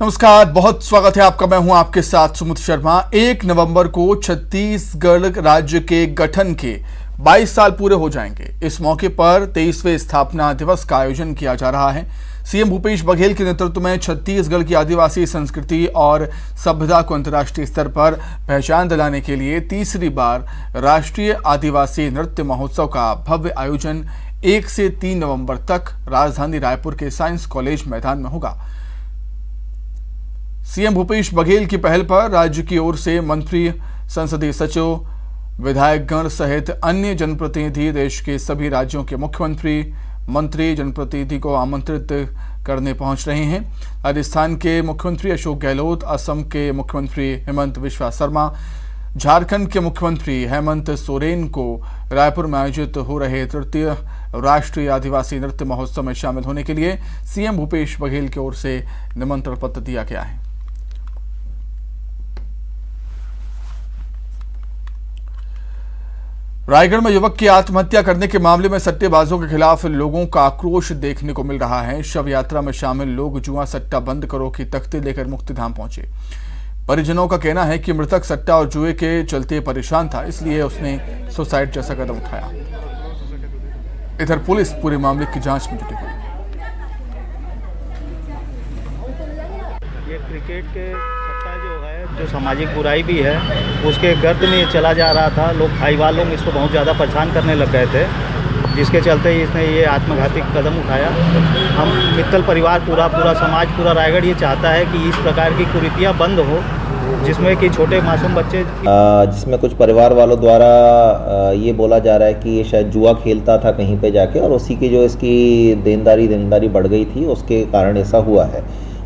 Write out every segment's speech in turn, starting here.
नमस्कार, बहुत स्वागत है आपका। मैं हूं आपके साथ सुमित शर्मा। 1 नवंबर को छत्तीसगढ़ राज्य के गठन के 22 साल पूरे हो जाएंगे। इस मौके पर 23वें स्थापना दिवस का आयोजन किया जा रहा है। सीएम भूपेश बघेल के नेतृत्व में छत्तीसगढ़ की आदिवासी संस्कृति और सभ्यता को अंतर्राष्ट्रीय स्तर पर पहचान दिलाने के लिए तीसरी बार राष्ट्रीय आदिवासी नृत्य महोत्सव का भव्य आयोजन 1 से 3 नवंबर तक राजधानी रायपुर के साइंस कॉलेज मैदान में होगा। सीएम भूपेश बघेल की पहल पर राज्य की ओर से मंत्री, संसदीय सचिव, विधायकगण सहित अन्य जनप्रतिनिधि, देश के सभी राज्यों के मंत्री जनप्रतिनिधि को आमंत्रित करने पहुंच रहे हैं। राजस्थान के मुख्यमंत्री अशोक गहलोत, असम के मुख्यमंत्री हेमंत बिस्वा शर्मा, झारखंड के मुख्यमंत्री हेमंत सोरेन को रायपुर में आयोजित हो रहे तृतीय राष्ट्रीय आदिवासी नृत्य महोत्सव में शामिल होने के लिए सीएम भूपेश बघेल की ओर से निमंत्रण पत्र दिया गया है। रायगढ़ में युवक की आत्महत्या करने के मामले में सट्टेबाजों के खिलाफ लोगों का आक्रोश देखने को मिल रहा है। शव यात्रा में शामिल लोग जुआ सट्टा बंद करो की तख्ती लेकर मुक्तिधाम पहुंचे। परिजनों का कहना है कि मृतक सट्टा और जुए के चलते परेशान था, इसलिए उसने सुसाइड जैसा कदम उठाया। इधर पुलिस पूरे मामले की जांच में जुटी हुई है। ये क्रिकेट के सट्टा जो है, जो सामाजिक बुराई भी है, उसके गर्द में ये चला जा रहा था। लोग भाईवाल लोग इसको बहुत ज़्यादा परेशान करने लग गए थे, जिसके चलते इसने ये आत्मघाती कदम उठाया। हम मित्तल परिवार, पूरा समाज, पूरा रायगढ़ ये चाहता है कि इस प्रकार की कुरीतियाँ बंद हो, जिसमें कि छोटे मासूम बच्चे, जिसमें कुछ परिवार वालों द्वारा ये बोला जा रहा है कि ये शायद जुआ खेलता था कहीं पे जाके, और उसी की जो इसकी देनदारी बढ़ गई थी, उसके कारण ऐसा हुआ है।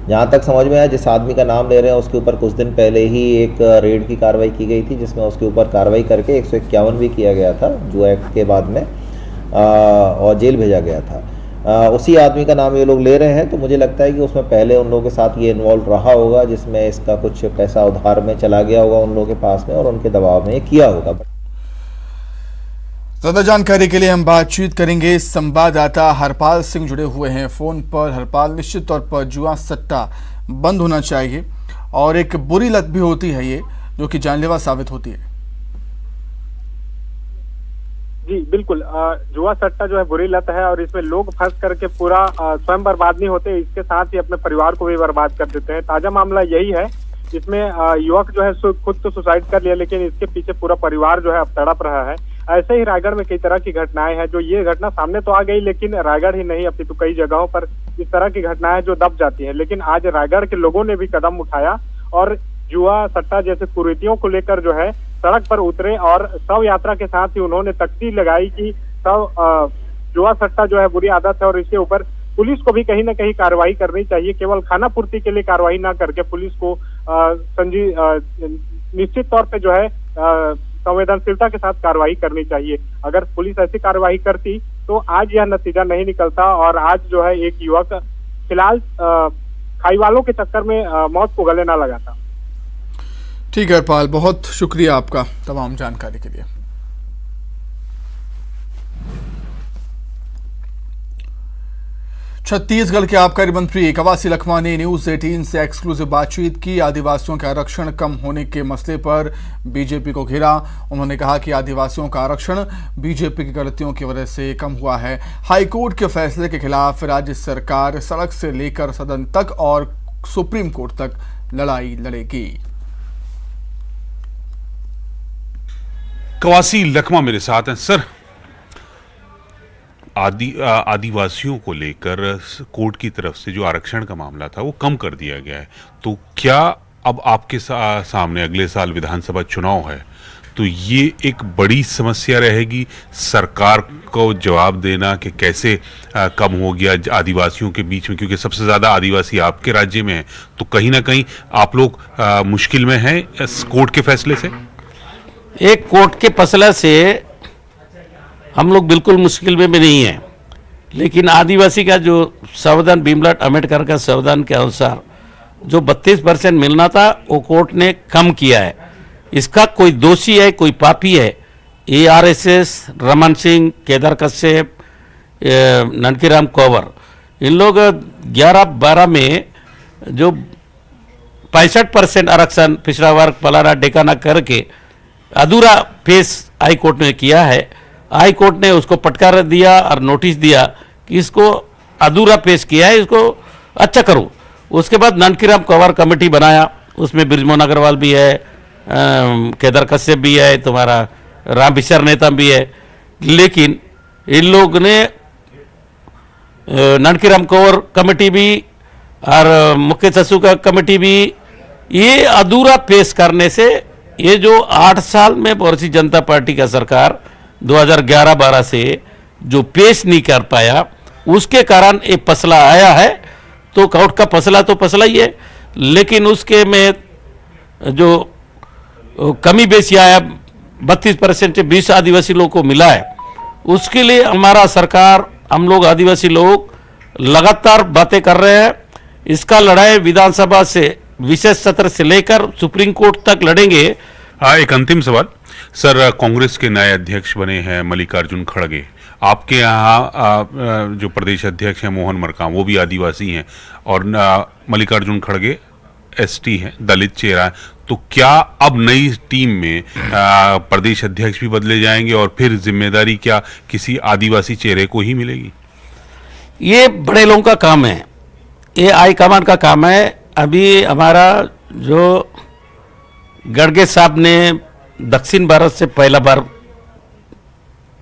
जहाँ तक समझ में आया, जिस आदमी का नाम ले रहे हैं उसके ऊपर कुछ दिन पहले ही एक रेड की कार्रवाई की गई थी, जिसमें उसके ऊपर कार्रवाई करके 151 भी किया गया था जुआ एक्ट के बाद में, और जेल भेजा गया था। उसी आदमी का नाम ये लोग ले रहे हैं, तो मुझे लगता है कि उसमें पहले उन लोगों के साथ ये इन्वॉल्व रहा होगा, जिसमें इसका कुछ पैसा उधार में चला गया होगा उन लोगों के पास में, और उनके दबाव में ये किया होगा। ज्यादा जानकारी के लिए हम बातचीत करेंगे। संवाददाता हरपाल सिंह जुड़े हुए हैं फोन पर। हरपाल, निश्चित तौर पर जुआ सट्टा बंद होना चाहिए, और एक बुरी लत भी होती है ये, जो कि जानलेवा साबित होती है। जी बिल्कुल, जुआ सट्टा जो है बुरी लत है, और इसमें लोग फंस करके पूरा स्वयं बर्बाद नहीं होते, इसके साथ ही अपने परिवार को भी बर्बाद कर देते हैं। ताजा मामला यही है, इसमें युवक जो है खुद तो सुसाइड कर लिया, लेकिन इसके पीछे पूरा परिवार जो है अब तड़प रहा है। ऐसे ही रायगढ़ में कई तरह की घटनाएं हैं। जो ये घटना सामने तो आ गई, लेकिन रायगढ़ ही नहीं, अपितु कई जगहों पर इस तरह की घटनाएं जो दब जाती हैं। लेकिन आज रायगढ़ के लोगों ने भी कदम उठाया और जुआ सट्टा जैसे कुरीतियों को लेकर जो है सड़क पर उतरे, और शव यात्रा के साथ ही उन्होंने तख्ती लगाई कि जुआ सट्टा जो है बुरी आदत है, और इसके ऊपर पुलिस को भी कहीं ना कहीं कार्रवाई करनी चाहिए। केवल खाना पूर्ति के लिए कार्रवाई ना करके पुलिस को निश्चित तौर पे जो है संवेदनशीलता के साथ कार्रवाई करनी चाहिए। अगर पुलिस ऐसी कार्रवाई करती तो आज यह नतीजा नहीं निकलता, और आज जो है एक युवक फिलहाल खाई वालों के चक्कर में मौत को गले ना लगाता। ठीक है हरपाल, बहुत शुक्रिया आपका तमाम जानकारी के लिए। छत्तीसगढ़ के आबकारी मंत्री कवासी लखमा ने न्यूज 18 से एक्सक्लूसिव बातचीत की। आदिवासियों का आरक्षण कम होने के मसले पर बीजेपी को घेरा। उन्होंने कहा कि आदिवासियों का आरक्षण बीजेपी की गलतियों की वजह से कम हुआ है। हाईकोर्ट के फैसले के खिलाफ राज्य सरकार सड़क से लेकर सदन तक और सुप्रीम कोर्ट तक लड़ाई लड़ेगी। कवासी लखमा मेरे साथ हैं। सर, आदिवासियों को लेकर कोर्ट की तरफ से जो आरक्षण का मामला था वो कम कर दिया गया है, तो क्या अब आपके सामने अगले साल विधानसभा चुनाव है, तो ये एक बड़ी समस्या रहेगी सरकार को जवाब देना कि कैसे कम हो गया आदिवासियों के बीच में, क्योंकि सबसे ज़्यादा आदिवासी आपके राज्य में है, तो कहीं ना कहीं आप लोग मुश्किल में हैं इस कोर्ट के फैसले से? एक कोर्ट के फैसले से हम लोग बिल्कुल मुश्किल में भी नहीं है, लेकिन आदिवासी का जो संविधान, भीमराव अम्बेडकर का संविधान के अनुसार जो 32% मिलना था वो कोर्ट ने कम किया है। इसका कोई दोषी है, कोई पापी है, ARSS, रमन सिंह, केदार कश्यप, ननकीराम कंवर, इन लोग 11-12 में जो 65% आरक्षण पिछड़ा वर्ग फलाना डेकाना करके अधूरा पेश हाई कोर्ट ने किया है। हाई कोर्ट ने उसको फटकार दिया और नोटिस दिया कि इसको अधूरा पेश किया है, इसको अच्छा करो। उसके बाद ननकीराम कंवर कमेटी बनाया, उसमें ब्रिजमोहन अग्रवाल भी है, केदार कश्यप भी है, तुम्हारा राम विचार नेता भी है। लेकिन इन लोग ने ननकीराम कंवर कमेटी भी और मुख्य सचिव का कमेटी भी ये अधूरा पेश करने से ये जो 8 साल में भारतीय जनता पार्टी का सरकार 2011-12 से जो पेश नहीं कर पाया, उसके कारण ये फैसला आया है। तो कोर्ट का फैसला तो फैसला ही है, लेकिन उसके में जो कमी बेसी आया 32% से 20 आदिवासी लोगों को मिला है, उसके लिए हमारा सरकार, हम लोग आदिवासी लोग लगातार बातें कर रहे हैं। इसका लड़ाई विधानसभा से विशेष सत्र से लेकर सुप्रीम कोर्ट तक लड़ेंगे। एक अंतिम सवाल सर, कांग्रेस के नए अध्यक्ष बने हैं मल्लिकार्जुन खड़गे। आपके यहाँ जो प्रदेश अध्यक्ष हैं मोहन मरकाम, वो भी आदिवासी हैं, और मल्लिकार्जुन खड़गे एसटी हैं, दलित चेहरा है। तो क्या अब नई टीम में प्रदेश अध्यक्ष भी बदले जाएंगे और फिर जिम्मेदारी क्या किसी आदिवासी चेहरे को ही मिलेगी? ये बड़े लोगों का काम है, ये हाईकमान का काम है। अभी हमारा जो गड़गे साहब ने दक्षिण भारत से पहला बार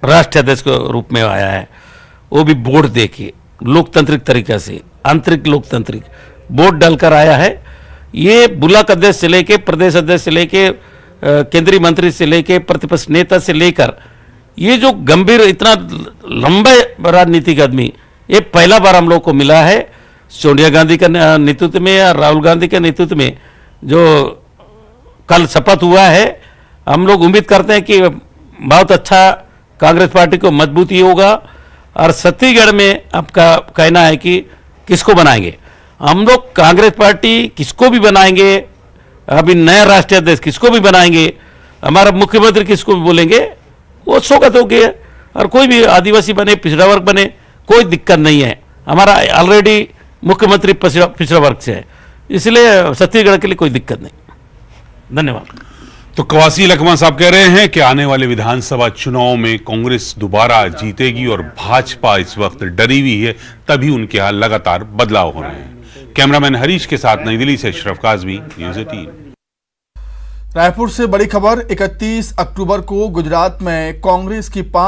राष्ट्रीय अध्यक्ष के रूप में आया है, वो भी वोट दे के लोकतांत्रिक तरीका से, आंतरिक लोकतांत्रिक वोट डालकर आया है। ये ब्लॉक अध्यक्ष से लेके प्रदेश अध्यक्ष से लेके केंद्रीय मंत्री से लेके प्रतिपक्ष नेता से लेकर ये जो गंभीर इतना लंबे राजनीतिक आदमी, ये पहला बार हम लोग को मिला है। सोनिया गांधी के नेतृत्व में या राहुल गांधी के नेतृत्व में जो कल शपथ हुआ है, हम लोग उम्मीद करते हैं कि बहुत अच्छा कांग्रेस पार्टी को मजबूती होगा। और छत्तीसगढ़ में आपका कहना है कि किसको बनाएंगे, हम लोग कांग्रेस पार्टी किसको भी बनाएंगे, अभी नया राष्ट्रीय अध्यक्ष किसको भी बनाएंगे, हमारा मुख्यमंत्री किसको भी बोलेंगे, वो स्वागत हो गया। और कोई भी आदिवासी बने, पिछड़ा वर्ग बने, कोई दिक्कत नहीं है। हमारा ऑलरेडी मुख्यमंत्री पिछड़ा वर्ग से है, इसलिए छत्तीसगढ़ के लिए कोई दिक्कत नहीं। धन्यवाद। तो कवासी लखमा साहब कह रहे हैं कि आने वाले विधानसभा चुनाव में कांग्रेस दोबारा जीतेगी और भाजपा इस वक्त डरी हुई है, तभी उनके यहाँ लगातार बदलाव हो रहे हैं। कैमरामैन हरीश के साथ नई दिल्ली से अशरफ काजमी, न्यूज़ 18। रायपुर से बड़ी खबर, 31 अक्टूबर को गुजरात में कांग्रेस की 5